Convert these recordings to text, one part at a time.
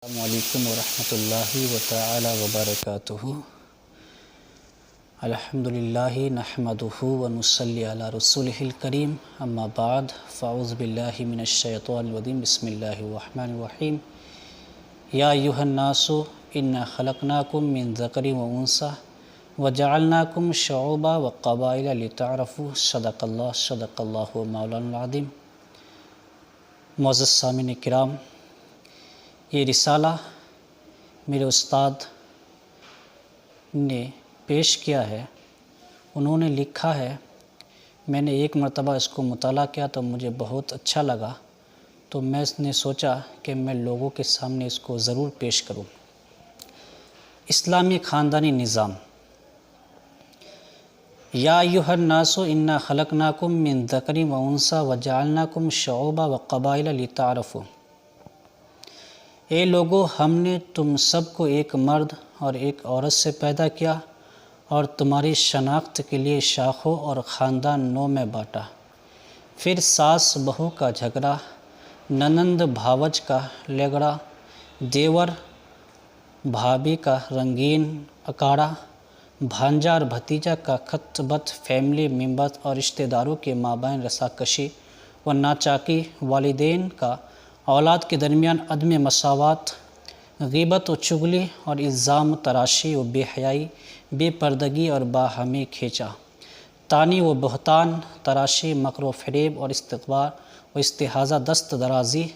السلام علیکم ورحمۃ اللہ تعالی وبرکاتہ۔ الحمدللہ نحمدہ ونصلی علی رسولہ الکریم، اما بعد فاعوذ باللہ من الشیطان الرجیم، بسم اللہ الرحمن الرحیم۔ یا ایھا الناس انا خلقناکم من ذکر و انثی وجعلناکم شعوبا وقبائل لتعارفوا، صدق اللہ مولانا العظیم۔ معزز سامعین کرام، یہ رسالہ میرے استاد نے پیش کیا ہے۔ انہوں نے لکھا ہے، میں نے ایک مرتبہ اس کو مطالعہ کیا تو مجھے بہت اچھا لگا، تو میں نے سوچا کہ میں لوگوں کے سامنے اس کو ضرور پیش کروں۔ اسلامی خاندانی نظام۔ یا ایھا الناس انا خلقناکم من ذکر و انثی وجعلناکم شعوبا وقبائل لتعارفوا۔ اے لوگو، ہم نے تم سب کو ایک مرد اور ایک عورت سے پیدا کیا اور تمہاری شناخت کے لیے شاخوں اور خاندان نو میں بانٹا۔ پھر ساس بہو کا جھگڑا، ننند بھاوج کا لگڑا، دیور بھابھی کا رنگین اکھاڑا، بھانجا اور بھتیجا کا خط بت، فیملی ممبرز اور رشتہ داروں کے مابین رساکشی و ناچاکی، والدین کا اولاد کے درمیان عدم مساوات، غیبت و چغلی اور الزام تراشی و بے حیائی، بے پردگی اور باہمی کھینچا، طعن و بہتان تراشی، مکر و فریب اور استکبار و استحاضہ، دست درازی،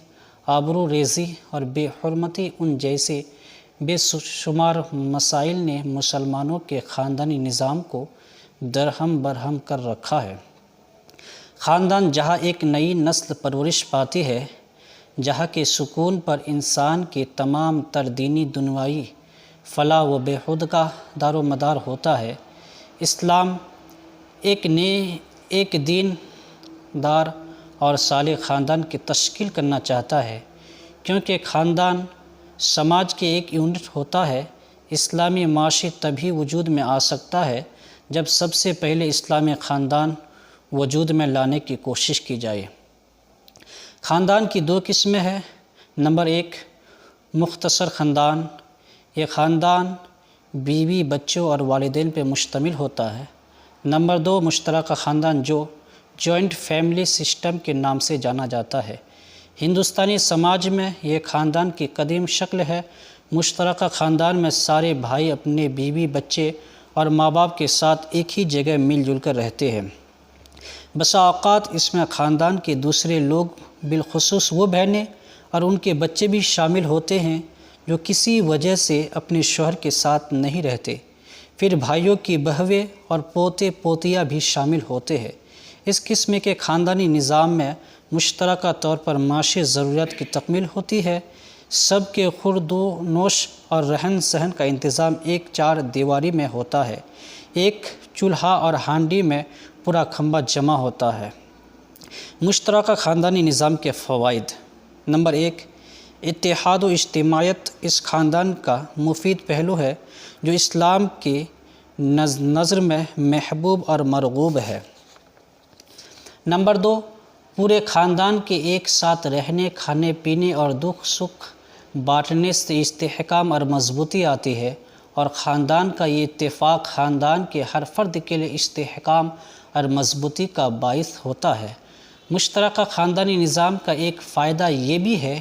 آبرو ریزی اور بے حرمتی، ان جیسے بے شمار مسائل نے مسلمانوں کے خاندانی نظام کو درہم برہم کر رکھا ہے۔ خاندان جہاں ایک نئی نسل پرورش پاتی ہے، جہاں کے سکون پر انسان کے تمام تر دینی دنیاوی فلاح و بہبود کا دار و مدار ہوتا ہے، اسلام ایک دین دار اور صالح خاندان کی تشکیل کرنا چاہتا ہے۔ کیونکہ خاندان سماج کے ایک یونٹ ہوتا ہے، اسلامی معاشی تبھی وجود میں آ سکتا ہے جب سب سے پہلے اسلامی خاندان وجود میں لانے کی کوشش کی جائے۔ خاندان کی دو قسمیں ہیں۔ نمبر ایک، مختصر خاندان۔ یہ خاندان بیوی، بچوں اور والدین پر مشتمل ہوتا ہے۔ نمبر دو، مشترکہ خاندان، جو جوائنٹ فیملی سسٹم کے نام سے جانا جاتا ہے۔ ہندوستانی سماج میں یہ خاندان کی قدیم شکل ہے۔ مشترکہ خاندان میں سارے بھائی اپنے بیوی، بچے اور ماں باپ کے ساتھ ایک ہی جگہ مل جل کر رہتے ہیں۔ بسا اوقات اس میں خاندان کے دوسرے لوگ، بالخصوص وہ بہنیں اور ان کے بچے بھی شامل ہوتے ہیں جو کسی وجہ سے اپنے شوہر کے ساتھ نہیں رہتے۔ پھر بھائیوں کی بہویں اور پوتے پوتیاں بھی شامل ہوتے ہیں۔ اس قسم کے خاندانی نظام میں مشترکہ طور پر معاشی ضروریات کی تکمیل ہوتی ہے۔ سب کے خورد و نوش اور رہن سہن کا انتظام ایک چار دیواری میں ہوتا ہے۔ ایک چولہا اور ہانڈی میں پورا کھمبا جمع ہوتا ہے۔ مشترکہ خاندانی نظام کے فوائد۔ نمبر ایک، اتحاد و اجتماعیت۔ اس خاندان کا مفید پہلو ہے جو اسلام کی نظر میں محبوب اور مرغوب ہے۔ نمبر دو، پورے خاندان کے ایک ساتھ رہنے، کھانے پینے اور دکھ سکھ بانٹنے سے استحکام اور مضبوطی آتی ہے، اور خاندان کا یہ اتفاق خاندان کے ہر فرد کے لیے استحکام اور مضبوطی کا باعث ہوتا ہے۔ مشترکہ خاندانی نظام کا ایک فائدہ یہ بھی ہے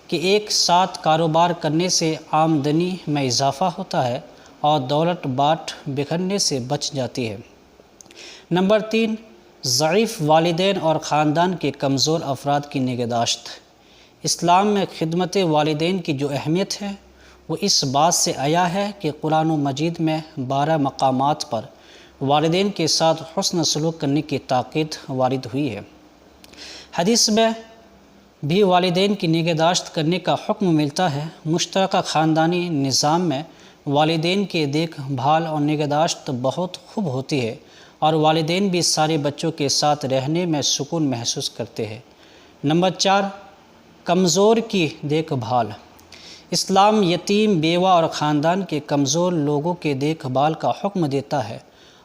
کہ ایک ساتھ کاروبار کرنے سے آمدنی میں اضافہ ہوتا ہے اور دولت بانٹ بکھرنے سے بچ جاتی ہے۔ نمبر تین، ضعیف والدین اور خاندان کے کمزور افراد کی نگہداشت۔ اسلام میں خدمت والدین کی جو اہمیت ہے وہ اس بات سے آیا ہے کہ قرآن مجید میں 12 مقامات پر والدین کے ساتھ حسن سلوک کرنے کی تاکید وارد ہوئی ہے۔ حدیث میں بھی والدین کی نگہداشت کرنے کا حکم ملتا ہے۔ مشترکہ خاندانی نظام میں والدین کی دیکھ بھال اور نگہداشت بہت خوب ہوتی ہے، اور والدین بھی سارے بچوں کے ساتھ رہنے میں سکون محسوس کرتے ہیں۔ نمبر چار، کمزور کی دیکھ بھال۔ اسلام یتیم، بیوہ اور خاندان کے کمزور لوگوں کے دیکھ بھال کا حکم دیتا ہے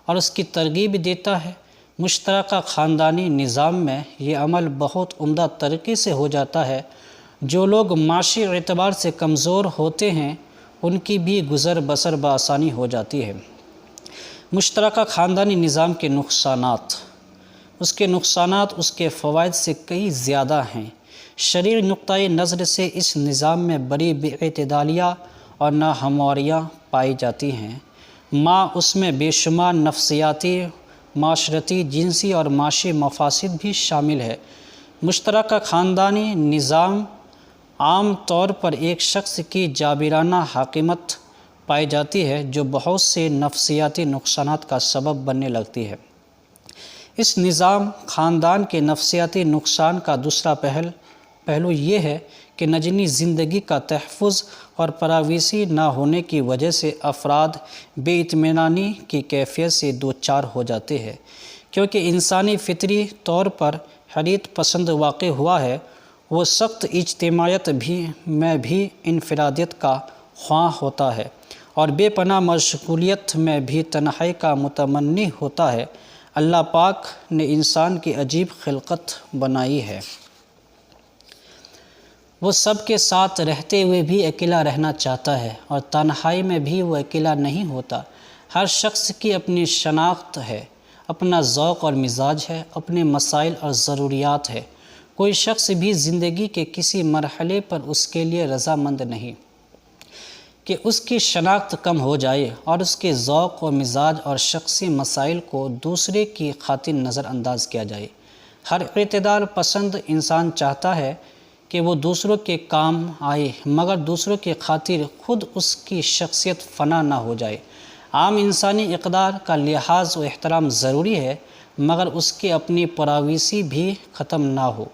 اور اس کی ترغیب دیتا ہے۔ مشترکہ خاندانی نظام میں یہ عمل بہت عمدہ طریقے سے ہو جاتا ہے۔ جو لوگ معاشی اعتبار سے کمزور ہوتے ہیں ان کی بھی گزر بسر بآسانی ہو جاتی ہے۔ مشترکہ خاندانی نظام کے نقصانات۔ اس کے نقصانات اس کے فوائد سے کئی زیادہ ہیں۔ شرعی نقطۂ نظر سے اس نظام میں بڑی بے اعتدالیاں اور ناہمواریاں پائی جاتی ہیں۔ اس میں بے شمار نفسیاتی، معاشرتی، جنسی اور معاشی مفاسد بھی شامل ہے۔ مشترکہ خاندانی نظام عام طور پر ایک شخص کی جابرانہ حاکمیت پائی جاتی ہے جو بہت سے نفسیاتی نقصانات کا سبب بننے لگتی ہے۔ اس نظام خاندان کے نفسیاتی نقصان کا دوسرا پہلو یہ ہے کہ نجی زندگی کا تحفظ اور پرآویزی نہ ہونے کی وجہ سے افراد بے اطمینانی کی کیفیت سے دوچار ہو جاتے ہیں۔ کیونکہ انسانی فطری طور پر حریت پسند واقع ہوا ہے، وہ سخت اجتماعیت میں بھی انفرادیت کا خواہاں ہوتا ہے اور بے پناہ مشغولیت میں بھی تنہائی کا متمنی ہوتا ہے۔ اللہ پاک نے انسان کی عجیب خلقت بنائی ہے۔ وہ سب کے ساتھ رہتے ہوئے بھی اکیلا رہنا چاہتا ہے اور تنہائی میں بھی وہ اکیلا نہیں ہوتا۔ ہر شخص کی اپنی شناخت ہے، اپنا ذوق اور مزاج ہے، اپنے مسائل اور ضروریات ہے۔ کوئی شخص بھی زندگی کے کسی مرحلے پر اس کے لیے رضامند نہیں کہ اس کی شناخت کم ہو جائے اور اس کے ذوق و مزاج اور شخصی مسائل کو دوسرے کی خاطر نظر انداز کیا جائے۔ ہر اعتدال پسند انسان چاہتا ہے کہ وہ دوسروں کے کام آئے، مگر دوسروں کی خاطر خود اس کی شخصیت فنا نہ ہو جائے۔ عام انسانی اقدار کا لحاظ و احترام ضروری ہے، مگر اس کی اپنی پراویسی بھی ختم نہ ہو۔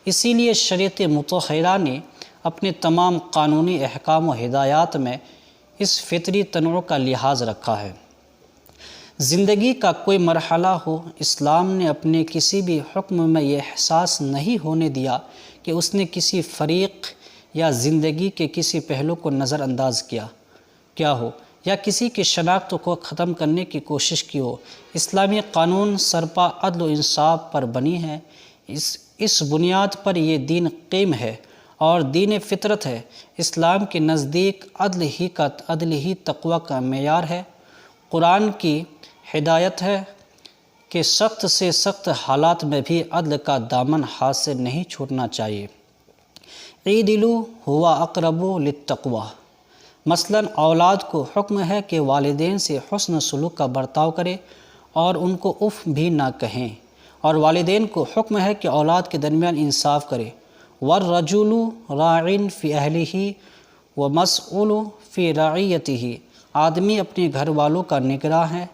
اسی لیے شریعت مطہرہ نے اپنے تمام قانونی احکام و ہدایات میں اس فطری تنوع کا لحاظ رکھا ہے۔ زندگی کا کوئی مرحلہ ہو، اسلام نے اپنے کسی بھی حکم میں یہ احساس نہیں ہونے دیا کہ اس نے کسی فریق یا زندگی کے کسی پہلو کو نظر انداز کیا ہو یا کسی کی شناخت کو ختم کرنے کی کوشش کی ہو۔ اسلامی قانون سرپا عدل و انصاف پر بنی ہے۔ اس بنیاد پر یہ دین قائم ہے اور دین فطرت ہے۔ اسلام کے نزدیک عدل ہی تقوی کا معیار ہے۔ قرآن کی ہدایت ہے کہ سخت سے سخت حالات میں بھی عدل کا دامن ہاتھ سے نہیں چھوٹنا چاہیے۔ اعدلوا هو اقرب للتقوی۔ مثلاً اولاد کو حکم ہے کہ والدین سے حسن سلوک کا برتاؤ کرے اور ان کو اف بھی نہ کہیں، اور والدین کو حکم ہے کہ اولاد کے درمیان انصاف کرے۔ والرجل راع فی اہلہ ومسئول فی رعیتہ۔ آدمی اپنے گھر والوں کا نگراں ہے،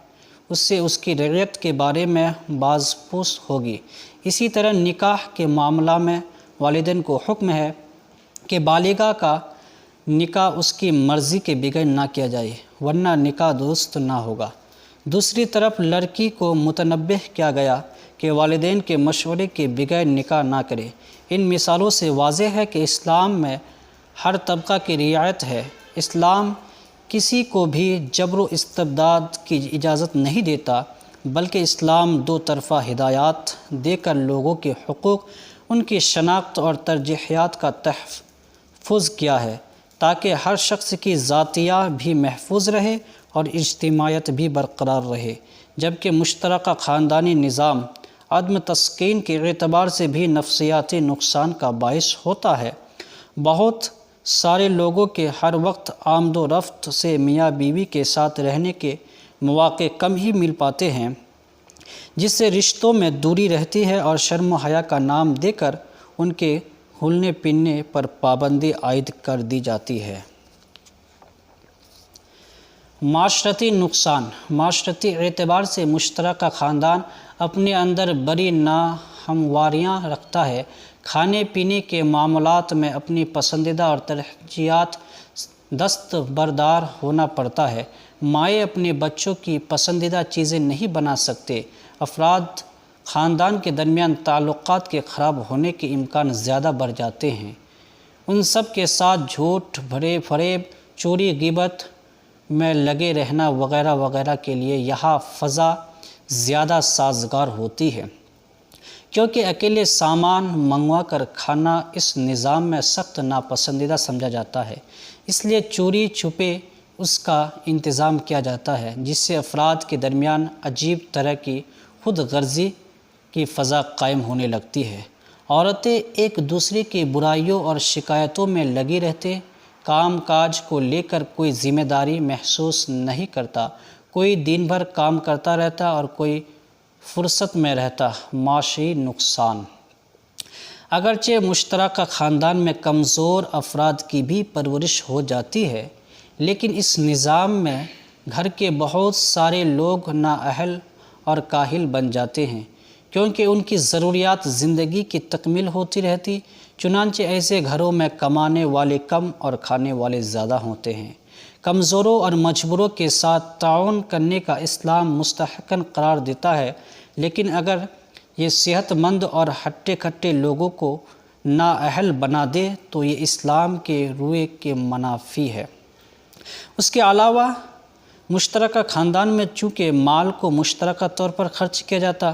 اس سے اس کی رعیت کے بارے میں باز پرس ہوگی۔ اسی طرح نکاح کے معاملہ میں والدین کو حکم ہے کہ بالغہ کا نکاح اس کی مرضی کے بغیر نہ کیا جائے، ورنہ نکاح درست نہ ہوگا۔ دوسری طرف لڑکی کو متنبہ کیا گیا کہ والدین کے مشورے کے بغیر نکاح نہ کرے۔ ان مثالوں سے واضح ہے کہ اسلام میں ہر طبقہ کی رعایت ہے۔ اسلام کسی کو بھی جبر و استبداد کی اجازت نہیں دیتا، بلکہ اسلام دو طرفہ ہدایات دے کر لوگوں کے حقوق، ان کی شناخت اور ترجیحات کا تحفظ کیا ہے تاکہ ہر شخص کی ذاتیہ بھی محفوظ رہے اور اجتماعیت بھی برقرار رہے، جبکہ مشترکہ خاندانی نظام عدم تسکین کے اعتبار سے بھی نفسیاتی نقصان کا باعث ہوتا ہے۔ بہت سارے لوگوں کے ہر وقت آمد و رفت سے میاں بیوی کے ساتھ رہنے کے مواقع کم ہی مل پاتے ہیں، جس سے رشتوں میں دوری رہتی ہے اور شرم و حیا کا نام دے کر ان کے ہلنے پھرنے پر پابندی عائد کر دی جاتی ہے۔ معاشرتی نقصان۔ معاشرتی اعتبار سے مشترکہ خاندان اپنے اندر بڑی ناہمواریاں رکھتا ہے۔ کھانے پینے کے معاملات میں اپنی پسندیدہ اور ترجیحات دستبردار ہونا پڑتا ہے۔ مائیں اپنے بچوں کی پسندیدہ چیزیں نہیں بنا سکتے۔ افراد خاندان کے درمیان تعلقات کے خراب ہونے کے امکان زیادہ بڑھ جاتے ہیں۔ ان سب کے ساتھ جھوٹ، فریب، چوری، غیبت میں لگے رہنا وغیرہ وغیرہ کے لیے یہاں فضا زیادہ سازگار ہوتی ہے، کیونکہ اکیلے سامان منگوا کر کھانا اس نظام میں سخت ناپسندیدہ سمجھا جاتا ہے، اس لیے چوری چھپے اس کا انتظام کیا جاتا ہے، جس سے افراد کے درمیان عجیب طرح کی خود غرضی کی فضا قائم ہونے لگتی ہے۔ عورتیں ایک دوسرے کی برائیوں اور شکایتوں میں لگی رہتے، کام کاج کو لے کر کوئی ذمہ داری محسوس نہیں کرتا، کوئی دن بھر کام کرتا رہتا اور کوئی فرصت میں رہتا۔ معاشی نقصان: اگرچہ مشترکہ خاندان میں کمزور افراد کی بھی پرورش ہو جاتی ہے، لیکن اس نظام میں گھر کے بہت سارے لوگ نااہل اور کاہل بن جاتے ہیں، کیونکہ ان کی ضروریات زندگی کی تکمیل ہوتی رہتی۔ چنانچہ ایسے گھروں میں کمانے والے کم اور کھانے والے زیادہ ہوتے ہیں۔ کمزوروں اور مجبوروں کے ساتھ تعاون کرنے کا اسلام مستحکم قرار دیتا ہے، لیکن اگر یہ صحت مند اور ہٹے کٹے لوگوں کو نااہل بنا دے تو یہ اسلام کے رویے کے منافی ہے۔ اس کے علاوہ مشترکہ خاندان میں چونکہ مال کو مشترکہ طور پر خرچ کیا جاتا،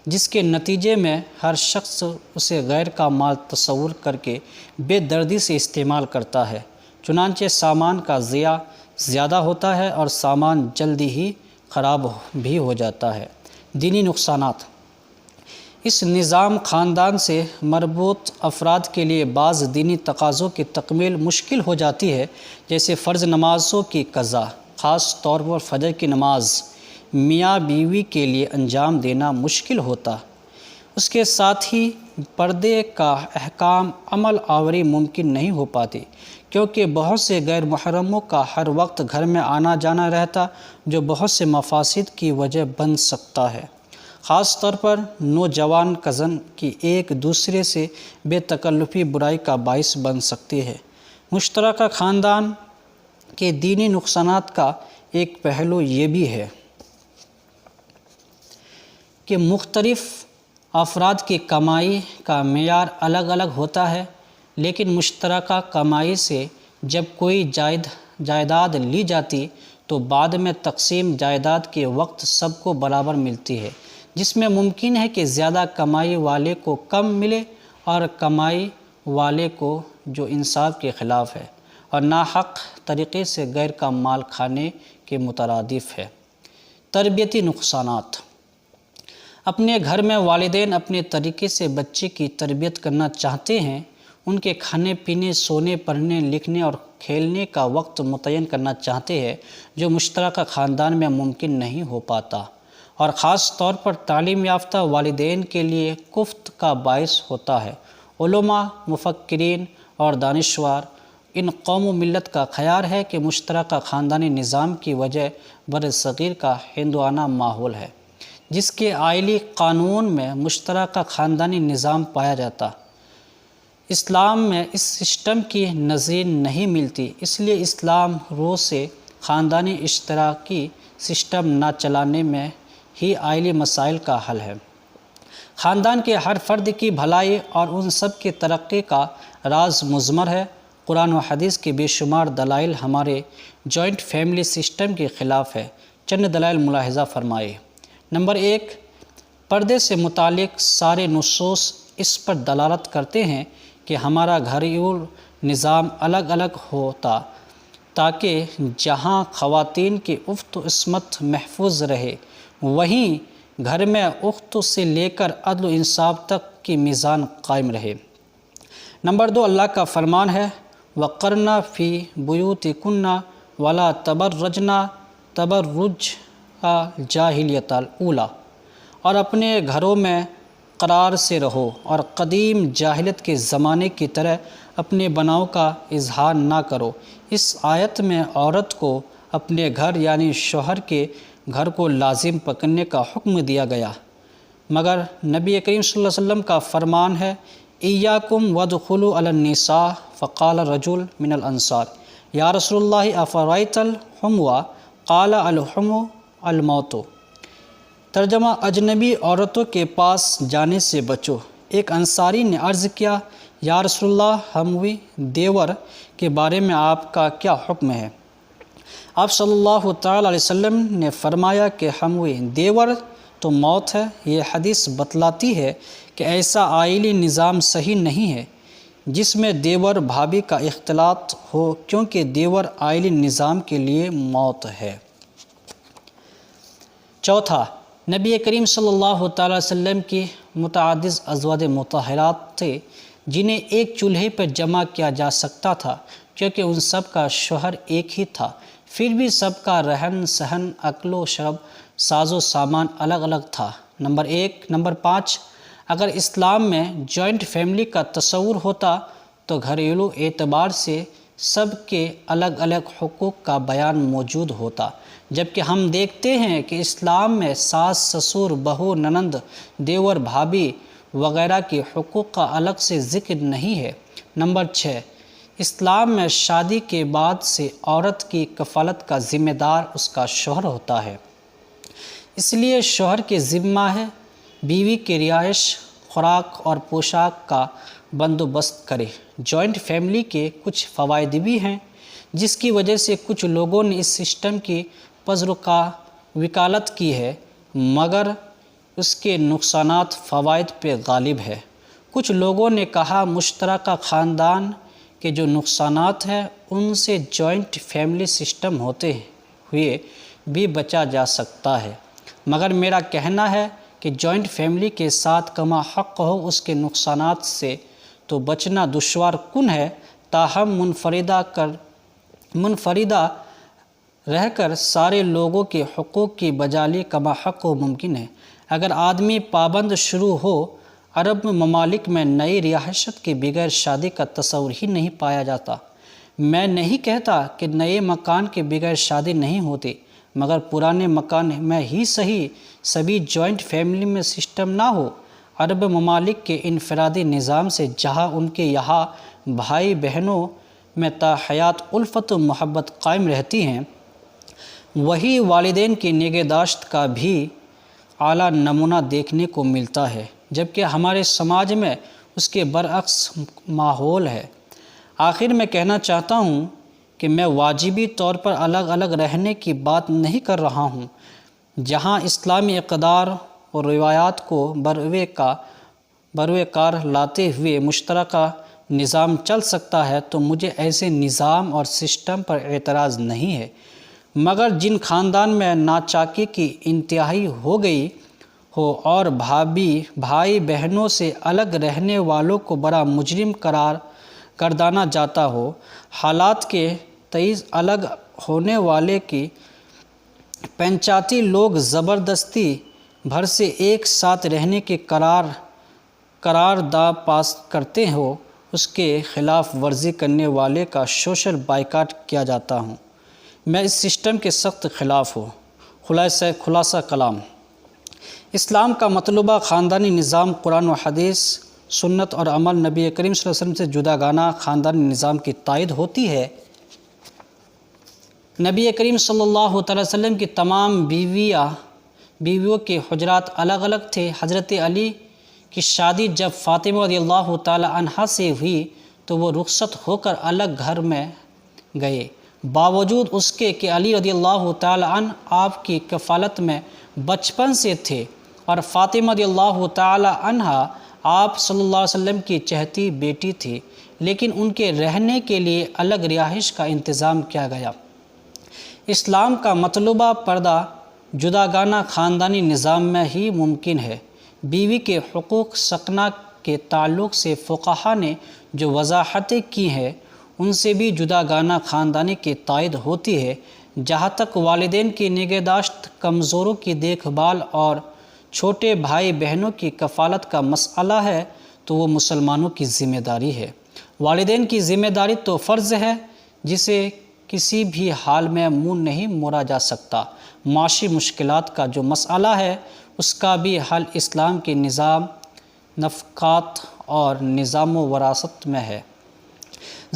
جس کے نتیجے میں ہر شخص اسے غیر کا مال تصور کر کے بے دردی سے استعمال کرتا ہے، چنانچہ سامان کا ضیاع زیادہ ہوتا ہے اور سامان جلدی ہی خراب بھی ہو جاتا ہے۔ دینی نقصانات: اس نظام خاندان سے مربوط افراد کے لیے بعض دینی تقاضوں کی تکمیل مشکل ہو جاتی ہے، جیسے فرض نمازوں کی قضا، خاص طور پر فجر کی نماز میاں بیوی کے لیے انجام دینا مشکل ہوتا۔ اس کے ساتھ ہی پردے کا احکام عمل آوری ممکن نہیں ہو پاتی، کیونکہ بہت سے غیر محرموں کا ہر وقت گھر میں آنا جانا رہتا، جو بہت سے مفاسد کی وجہ بن سکتا ہے۔ خاص طور پر نوجوان کزن کی ایک دوسرے سے بے تکلفی برائی کا باعث بن سکتی ہے۔ مشترکہ خاندان کے دینی نقصانات کا ایک پہلو یہ بھی ہے کہ مختلف افراد کی کمائی کا معیار الگ الگ ہوتا ہے، لیکن مشترکہ کمائی سے جب کوئی جائیداد لی جاتی تو بعد میں تقسیم جائیداد کے وقت سب کو برابر ملتی ہے، جس میں ممکن ہے کہ زیادہ کمائی والے کو کم ملے اور کمائی والے کو جو انصاف کے خلاف ہے اور ناحق طریقے سے غیر کا مال کھانے کے مترادف ہے۔ تربیتی نقصانات: اپنے گھر میں والدین اپنے طریقے سے بچے کی تربیت کرنا چاہتے ہیں، ان کے کھانے پینے، سونے، پڑھنے لکھنے اور کھیلنے کا وقت متعین کرنا چاہتے ہیں، جو مشترکہ خاندان میں ممکن نہیں ہو پاتا، اور خاص طور پر تعلیم یافتہ والدین کے لیے کفت کا باعث ہوتا ہے۔ علماء، مفکرین اور دانشور ان قوم و ملت کا خیال ہے کہ مشترکہ خاندانی نظام کی وجہ برصغیر کا ہندوانہ ماحول ہے، جس کے آئلی قانون میں مشترکہ خاندانی نظام پایا جاتا۔ اسلام میں اس سسٹم کی نظیر نہیں ملتی، اس لیے اسلام روح سے خاندانی اشتراکی سسٹم نہ چلانے میں ہی آئلی مسائل کا حل ہے۔ خاندان کے ہر فرد کی بھلائی اور ان سب کی ترقی کا راز مضمر ہے۔ قرآن و حدیث کے بے شمار دلائل ہمارے جوائنٹ فیملی سسٹم کے خلاف ہے۔ چند دلائل ملاحظہ فرمائے۔ نمبر 1، پردے سے متعلق سارے نصوص اس پر دلالت کرتے ہیں کہ ہمارا گھریلو نظام الگ الگ ہوتا تاکہ جہاں خواتین کی عفت و عصمت محفوظ رہے، وہیں گھر میں اخت سے لے کر عدل و انصاف تک کی میزان قائم رہے۔ نمبر 2، اللہ کا فرمان ہے وَقَرْنَ فِي بُيُوتِكُنَّ وَلَا تَبَرَّجْنَ تَبَرُّجَ الْجَاهِلِيَّةِ الْأُولَى، اور اپنے گھروں میں قرار سے رہو اور قدیم جاہلیت کے زمانے کی طرح اپنے بناؤ کا اظہار نہ کرو۔ اس آیت میں عورت کو اپنے گھر یعنی شوہر کے گھر کو لازم پکڑنے کا حکم دیا گیا، مگر نبی کریم صلی اللہ علیہ وسلم کا فرمان ہے ایاکم وادخلوا علی النساء فقال رجل من الانصار یا رسول اللہ افرأیت الحمو قال الحمو الموت۔ ترجمہ: اجنبی عورتوں کے پاس جانے سے بچو۔ ایک انصاری نے عرض کیا، یا رسول اللہ، ہموی دیور کے بارے میں آپ کا کیا حکم ہے؟ آپ صلی اللہ تعالی علیہ وسلم نے فرمایا کہ ہموی دیور تو موت ہے۔ یہ حدیث بتلاتی ہے کہ ایسا آئلی نظام صحیح نہیں ہے جس میں دیور بھابھی کا اختلاط ہو، کیونکہ دیور آئلی نظام کے لیے موت ہے۔ چوتھا، نبی کریم صلی اللہ تعالی وسلم کی متعدد ازواج مطہرات تھے جنہیں ایک چولہے پر جمع کیا جا سکتا تھا، کیونکہ ان سب کا شوہر ایک ہی تھا، پھر بھی سب کا رہن سہن، اکل و شرب، ساز و سامان الگ الگ تھا۔ نمبر 5، اگر اسلام میں جوائنٹ فیملی کا تصور ہوتا تو گھریلو اعتبار سے سب کے الگ الگ حقوق کا بیان موجود ہوتا، جبکہ ہم دیکھتے ہیں کہ اسلام میں ساس، سسر، بہو، نند، دیور، بھابھی وغیرہ کے حقوق کا الگ سے ذکر نہیں ہے۔ نمبر 6، اسلام میں شادی کے بعد سے عورت کی کفالت کا ذمہ دار اس کا شوہر ہوتا ہے، اس لیے شوہر کے ذمہ ہے بیوی کی رہائش، خوراک اور پوشاک کا بندوبست کرے۔ جوائنٹ فیملی کے کچھ فوائد بھی ہیں جس کی وجہ سے کچھ لوگوں نے اس سسٹم کی وکالت کی ہے، مگر اس کے نقصانات فوائد پہ غالب ہے۔ کچھ لوگوں نے کہا مشترکہ خاندان کے جو نقصانات ہیں ان سے جوائنٹ فیملی سسٹم ہوتے ہوئے بھی بچا جا سکتا ہے، مگر میرا کہنا ہے کہ جوائنٹ فیملی کے ساتھ کما حق ہو اس کے نقصانات سے تو بچنا دشوار کن ہے، تاہم منفردہ رہ کر سارے لوگوں کے حقوق کی بجالی کما حق ہو ممکن ہے۔ اگر آدمی پابند شروع ہو، عرب ممالک میں نئی ریاست کے بغیر شادی کا تصور ہی نہیں پایا جاتا۔ میں نہیں کہتا کہ نئے مکان کے بغیر شادی نہیں ہوتی، مگر پرانے مکان میں ہی صحیح سبھی جوائنٹ فیملی میں سسٹم نہ ہو۔ عرب ممالک کے انفرادی نظام سے جہاں ان کے یہاں بھائی بہنوں میں تا حیات الفت و محبت قائم رہتی ہیں، وہی والدین کی نگہداشت کا بھی اعلیٰ نمونہ دیکھنے کو ملتا ہے، جبکہ ہمارے سماج میں اس کے برعکس ماحول ہے۔ آخر میں کہنا چاہتا ہوں کہ میں واجبی طور پر الگ الگ رہنے کی بات نہیں کر رہا ہوں۔ جہاں اسلامی اقدار اور روایات کو بروئے کار لاتے ہوئے مشترکہ نظام چل سکتا ہے تو مجھے ایسے نظام اور سسٹم پر اعتراض نہیں ہے، مگر جن خاندان میں ناچاکی کی انتہائی ہو گئی ہو اور بھائی بہنوں سے الگ رہنے والوں کو بڑا مجرم قرار گردانا جاتا ہو، حالات کے تئیں الگ ہونے والے کی پنچاتی لوگ زبردستی بھر سے ایک ساتھ رہنے کی قرارداد پاس کرتے ہو، اس کے خلاف ورزی کرنے والے کا سوشل بائیکاٹ کیا جاتا ہوں۔ میں اس سسٹم کے سخت خلاف ہوں۔ خلاصہ کلام، اسلام کا مطلوبہ خاندانی نظام قرآن و حدیث، سنت اور عمل نبی کریم صلی اللہ علیہ وسلم سے جداگانہ خاندانی نظام کی تائید ہوتی ہے۔ نبی کریم صلی اللہ تعالی وسلم کی تمام بیویوں کے حجرات الگ الگ تھے۔ حضرت علی کی شادی جب فاطمہ رضی اللہ تعالی عنہا سے ہوئی تو وہ رخصت ہو کر الگ گھر میں گئے، باوجود اس کے کہ علی رضی اللہ تعالی عنہ آپ کی کفالت میں بچپن سے تھے اور فاطمہ رضی اللہ تعالی عنہا آپ صلی اللہ علیہ وسلم کی چہتی بیٹی تھی، لیکن ان کے رہنے کے لیے الگ رہائش کا انتظام کیا گیا۔ اسلام کا مطلوبہ پردہ جداگانہ خاندانی نظام میں ہی ممکن ہے۔ بیوی کے حقوق سکنا کے تعلق سے فقہا نے جو وضاحتیں کی ہیں ان سے بھی جداگانہ خاندانی کی تائید ہوتی ہے۔ جہاں تک والدین کی نگہداشت، کمزوروں کی دیکھ بھال اور چھوٹے بھائی بہنوں کی کفالت کا مسئلہ ہے تو وہ مسلمانوں کی ذمہ داری ہے۔ والدین کی ذمہ داری تو فرض ہے جسے کسی بھی حال میں منہ نہیں موڑا جا سکتا۔ معاشی مشکلات کا جو مسئلہ ہے اس کا بھی حل اسلام کے نظام نفقات اور نظام و وراثت میں ہے۔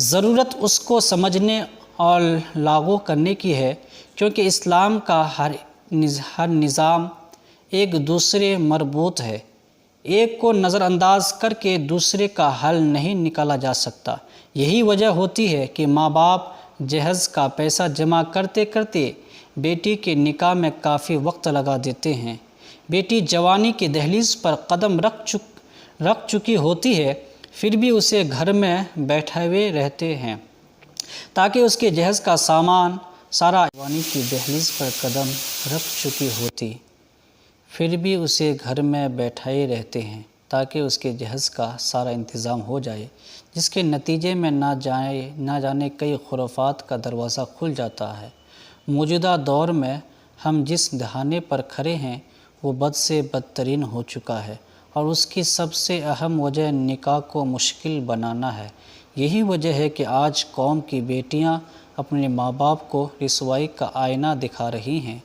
ضرورت اس کو سمجھنے اور لاگو کرنے کی ہے، کیونکہ اسلام کا ہر نظام ایک دوسرے مربوط ہے۔ ایک کو نظر انداز کر کے دوسرے کا حل نہیں نکالا جا سکتا۔ یہی وجہ ہوتی ہے کہ ماں باپ جہیز کا پیسہ جمع کرتے کرتے بیٹی کے نکاح میں کافی وقت لگا دیتے ہیں۔ بیٹی جوانی کی دہلیز پر قدم رکھ چکی ہوتی ہے، پھر بھی اسے گھر میں بیٹھائے رہتے ہیں تاکہ اس کے جہیز کا سامان سارا جوانی کی دہلیز پر قدم رکھ چکی ہوتی، پھر بھی اسے گھر میں بیٹھائے رہتے ہیں تاکہ اس کے جہیز کا سارا انتظام ہو جائے، جس کے نتیجے میں نہ جانے کئی خرافات کا دروازہ کھل جاتا ہے۔ موجودہ دور میں ہم جس دہانے پر کھڑے ہیں وہ بد سے بدترین ہو چکا ہے، اور اس کی سب سے اہم وجہ نکاح کو مشکل بنانا ہے۔ یہی وجہ ہے کہ آج قوم کی بیٹیاں اپنے ماں باپ کو رسوائی کا آئینہ دکھا رہی ہیں،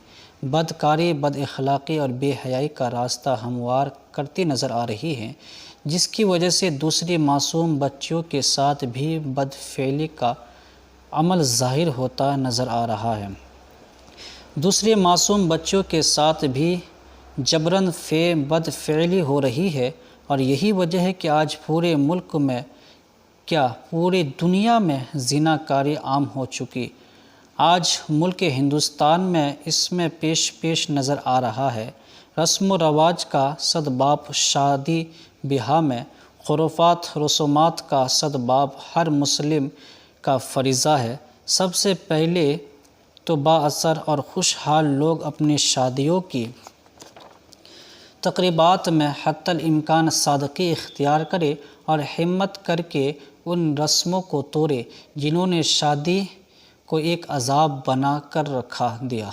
بدکاری، بد اخلاقی اور بے حیائی کا راستہ ہموار کرتی نظر آ رہی ہیں، جس کی وجہ سے دوسری معصوم بچیوں کے ساتھ بھی بد فعلی کا عمل ظاہر ہوتا نظر آ رہا ہے۔ دوسرے معصوم بچوں کے ساتھ بھی جبراً بد فعلی ہو رہی ہے، اور یہی وجہ ہے کہ آج پورے ملک میں پوری دنیا میں زنا کاری عام ہو چکی۔ آج ملک ہندوستان میں اس میں پیش نظر آ رہا ہے۔ رسم و رواج کا سدباب شادی بیاہ میں، خرافات رسومات کا سدباب ہر مسلم کا فریضہ ہے۔ سب سے پہلے تو با اثر اور خوشحال لوگ اپنی شادیوں کی تقریبات میں حتی الامکان سادگی اختیار کرے اور ہمت کر کے ان رسموں کو توڑے جنہوں نے شادی کو ایک عذاب بنا کر رکھا دیا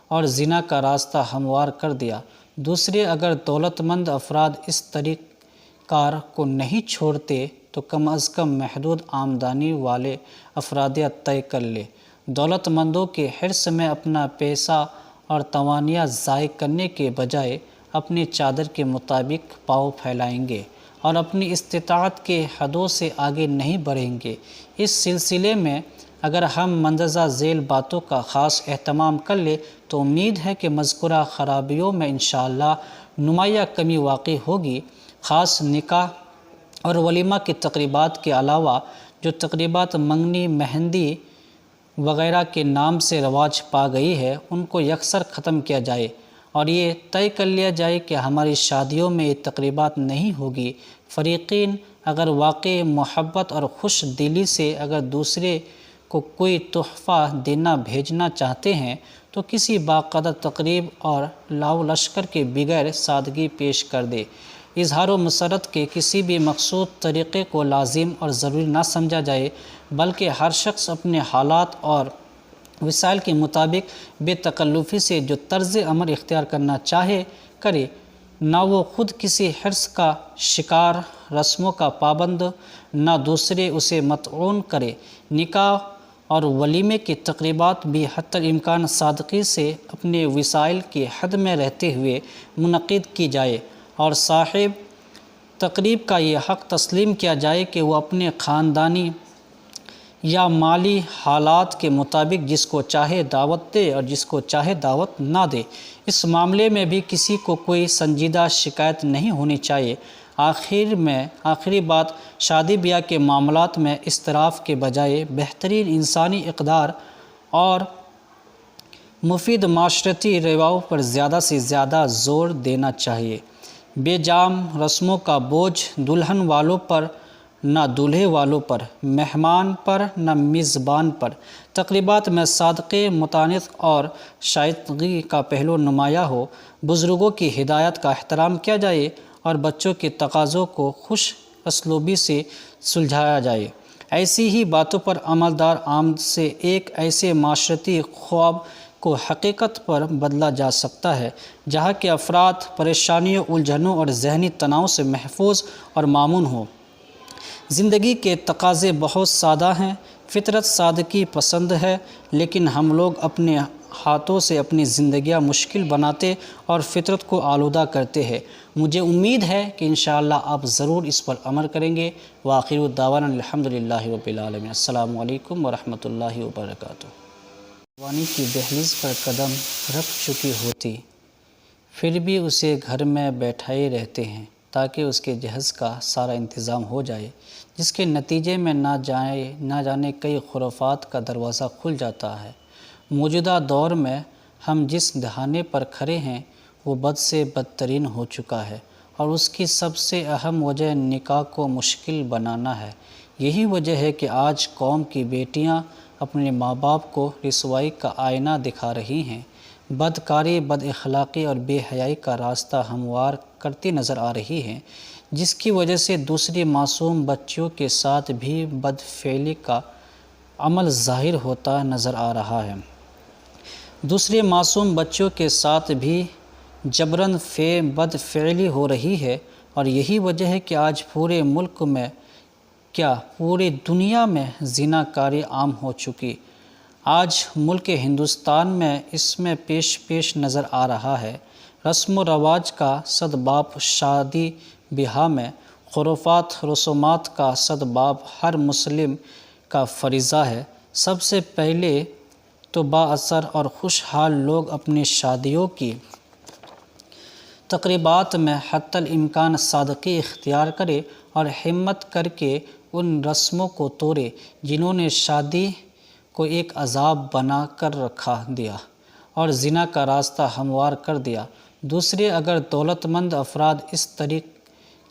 اور زنا کا راستہ ہموار کر دیا۔ دوسرے، اگر دولت مند افراد اس طریقہ کار کو نہیں چھوڑتے تو کم از کم محدود آمدنی والے افرادیت طے کر لے۔ دولت مندوں کے حرص میں اپنا پیسہ اور توانائی ضائع کرنے کے بجائے اپنی چادر کے مطابق پاؤں پھیلائیں گے اور اپنی استطاعت کے حدوں سے آگے نہیں بڑھیں گے۔ اس سلسلے میں اگر ہم مندرجہ ذیل باتوں کا خاص اہتمام کر لیں تو امید ہے کہ مذکورہ خرابیوں میں انشاءاللہ نمایاں کمی واقع ہوگی۔ خاص نکاح اور ولیمہ کی تقریبات کے علاوہ جو تقریبات منگنی، مہندی وغیرہ کے نام سے رواج پا گئی ہے، ان کو یکسر ختم کیا جائے اور یہ طے کر لیا جائے کہ ہماری شادیوں میں یہ تقریبات نہیں ہوگی۔ فریقین اگر واقعی محبت اور خوش دلی سے اگر دوسرے کو کوئی تحفہ دینا بھیجنا چاہتے ہیں تو کسی باقاعدہ تقریب اور لاؤ لشکر کے بغیر سادگی پیش کر دے۔ اظہار و مسرت کے کسی بھی مخصوص طریقے کو لازم اور ضروری نہ سمجھا جائے، بلکہ ہر شخص اپنے حالات اور وسائل کے مطابق بے تکلفی سے جو طرز عمل اختیار کرنا چاہے کرے، نہ وہ خود کسی حرص کا شکار، رسموں کا پابند، نہ دوسرے اسے مطعون کرے۔ نکاح اور ولیمے کی تقریبات بھی حتی الامکان سادگی سے اپنے وسائل کی حد میں رہتے ہوئے منعقد کی جائے اور صاحب تقریب کا یہ حق تسلیم کیا جائے کہ وہ اپنے خاندانی یا مالی حالات کے مطابق جس کو چاہے دعوت دے اور جس کو چاہے دعوت نہ دے۔ اس معاملے میں بھی کسی کو کوئی سنجیدہ شکایت نہیں ہونی چاہیے۔ آخری بات، شادی بیاہ کے معاملات میں اسراف کے بجائے بہترین انسانی اقدار اور مفید معاشرتی رویوں پر زیادہ سے زیادہ زور دینا چاہیے۔ بے جام رسموں کا بوجھ دلہن والوں پر نہ دولہے والوں پر، مہمان پر نہ میزبان پر۔ تقریبات میں صادقے، متانت اور شائستگی کا پہلو نمایاں ہو، بزرگوں کی ہدایت کا احترام کیا جائے اور بچوں کے تقاضوں کو خوش اسلوبی سے سلجھایا جائے۔ ایسی ہی باتوں پر عمل آمد سے ایک ایسے معاشرتی خواب کو حقیقت پر بدلا جا سکتا ہے جہاں کے افراد پریشانیوں، الجھنوں اور ذہنی تناؤ سے محفوظ اور مامون ہوں۔ زندگی کے تقاضے بہت سادہ ہیں، فطرت سادگی پسند ہے، لیکن ہم لوگ اپنے ہاتھوں سے اپنی زندگیاں مشکل بناتے اور فطرت کو آلودہ کرتے ہیں۔ مجھے امید ہے کہ انشاءاللہ آپ ضرور اس پر عمل کریں گے۔ وآخر دعوانا الحمدللہ رب العالمین۔ السلام علیکم ورحمۃ اللہ وبرکاتہ۔ جوانی کی دہلیز پر قدم رکھ چکی ہوتی، پھر بھی اسے گھر میں بیٹھائے رہتے ہیں تاکہ اس کے جہیز کا سارا انتظام ہو جائے، جس کے نتیجے میں نہ جانے کئی خرافات کا دروازہ کھل جاتا ہے۔ موجودہ دور میں ہم جس دہانے پر کھڑے ہیں وہ بد سے بدترین ہو چکا ہے، اور اس کی سب سے اہم وجہ نکاح کو مشکل بنانا ہے۔ یہی وجہ ہے کہ آج قوم کی بیٹیاں اپنے ماں باپ کو رسوائی کا آئینہ دکھا رہی ہیں، بدکاری، بد اخلاقی اور بے حیائی کا راستہ ہموار کرتی نظر آ رہی ہیں، جس کی وجہ سے دوسری معصوم بچیوں کے ساتھ بھی بدفعلی کا عمل ظاہر ہوتا نظر آ رہا ہے۔ دوسرے معصوم بچوں کے ساتھ بھی جبراً بدفعلی ہو رہی ہے، اور یہی وجہ ہے کہ آج پورے ملک میں پوری دنیا میں زنا کاری عام ہو چکی۔ آج ملک ہندوستان میں اس میں پیش نظر آ رہا ہے۔ رسم و رواج کا سدباب شادی بیاہ میں، خرافات رسومات کا سدباب ہر مسلم کا فریضہ ہے۔ سب سے پہلے تو با اثر اور خوشحال لوگ اپنی شادیوں کی تقریبات میں حتی الامکان سادگی اختیار کرے اور ہمت کر کے ان رسموں کو توڑے جنہوں نے شادی کو ایک عذاب بنا کر رکھا دیا اور زنا کا راستہ ہموار کر دیا۔ دوسرے، اگر دولت مند افراد اس طریقہ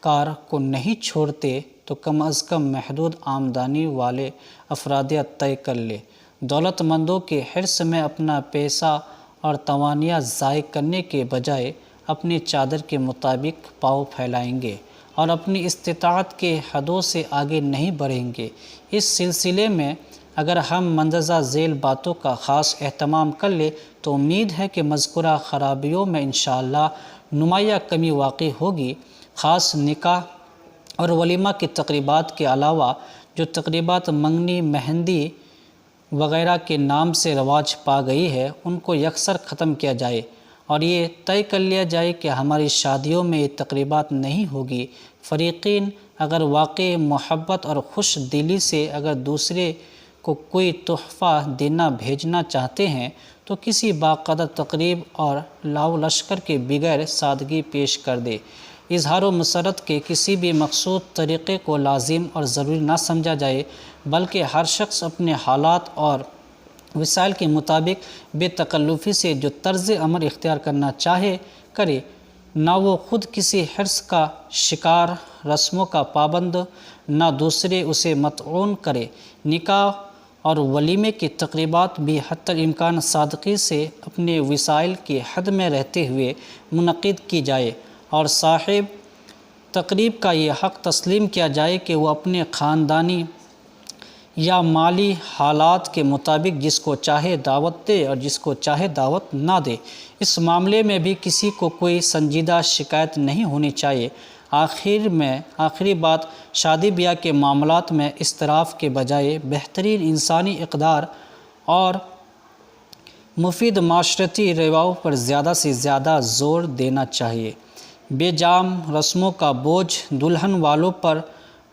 کار کو نہیں چھوڑتے تو کم از کم محدود آمدنی والے افراد طے کر لیں۔ دولت مندوں کے حرص میں اپنا پیسہ اور توانائی ضائع کرنے کے بجائے اپنی چادر کے مطابق پاؤں پھیلائیں گے اور اپنی استطاعت کے حدوں سے آگے نہیں بڑھیں گے۔ اس سلسلے میں اگر ہم مندرجہ ذیل باتوں کا خاص اہتمام کر لیں تو امید ہے کہ مذکورہ خرابیوں میں انشاءاللہ نمایاں کمی واقع ہوگی۔ خاص نکاح اور ولیمہ کی تقریبات کے علاوہ جو تقریبات منگنی، مہندی وغیرہ کے نام سے رواج پا گئی ہے، ان کو یکسر ختم کیا جائے اور یہ طے کر لیا جائے کہ ہماری شادیوں میں یہ تقریبات نہیں ہوگی۔ فریقین اگر واقعی محبت اور خوش دلی سے اگر دوسرے کو کوئی تحفہ دینا بھیجنا چاہتے ہیں تو کسی باقاعدہ تقریب اور لاؤ لشکر کے بغیر سادگی پیش کر دے۔ اظہار و مسرت کے کسی بھی مخصوص طریقے کو لازم اور ضروری نہ سمجھا جائے، بلکہ ہر شخص اپنے حالات اور وسائل کے مطابق بے تکلفی سے جو طرز عمل اختیار کرنا چاہے کرے، نہ وہ خود کسی حرص کا شکار، رسموں کا پابند، نہ دوسرے اسے مطعون کرے۔ نکاح اور ولیمے کی تقریبات بھی حتی الامکان سادگی سے اپنے وسائل کی حد میں رہتے ہوئے منعقد کی جائے اور صاحب تقریب کا یہ حق تسلیم کیا جائے کہ وہ اپنے خاندانی یا مالی حالات کے مطابق جس کو چاہے دعوت دے اور جس کو چاہے دعوت نہ دے۔ اس معاملے میں بھی کسی کو کوئی سنجیدہ شکایت نہیں ہونی چاہیے۔ آخری بات، شادی بیاہ کے معاملات میں اسراف کے بجائے بہترین انسانی اقدار اور مفید معاشرتی رویوں پر زیادہ سے زیادہ زور دینا چاہیے۔ بے جام رسموں کا بوجھ دلہن والوں پر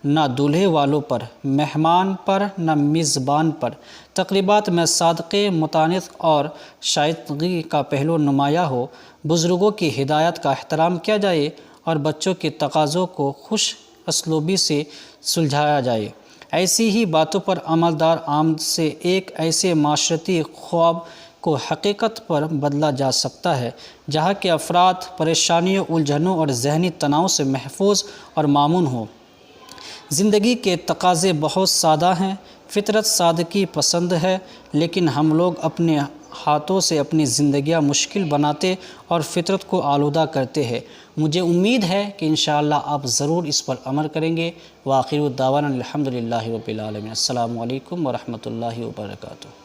نہ دولہے والوں پر، مہمان پر نہ میزبان پر۔ تقریبات میں سادگی، متانت اور شائستگی کا پہلو نمایاں ہو، بزرگوں کی ہدایت کا احترام کیا جائے اور بچوں کے تقاضوں کو خوش اسلوبی سے سلجھایا جائے۔ ایسی ہی باتوں پر عمل درآمد سے ایک ایسے معاشرتی خواب کو حقیقت پر بدلا جا سکتا ہے جہاں کے افراد پریشانیوں، الجھنوں اور ذہنی تناؤ سے محفوظ اور مامون ہوں۔ زندگی کے تقاضے بہت سادہ ہیں، فطرت سادگی پسند ہے، لیکن ہم لوگ اپنے ہاتھوں سے اپنی زندگیاں مشکل بناتے اور فطرت کو آلودہ کرتے ہیں۔ مجھے امید ہے کہ انشاءاللہ آپ ضرور اس پر عمل کریں گے۔ وآخر دعوانا الحمدللہ رب العالمین۔ السلام علیکم ورحمۃ اللہ وبرکاتہ۔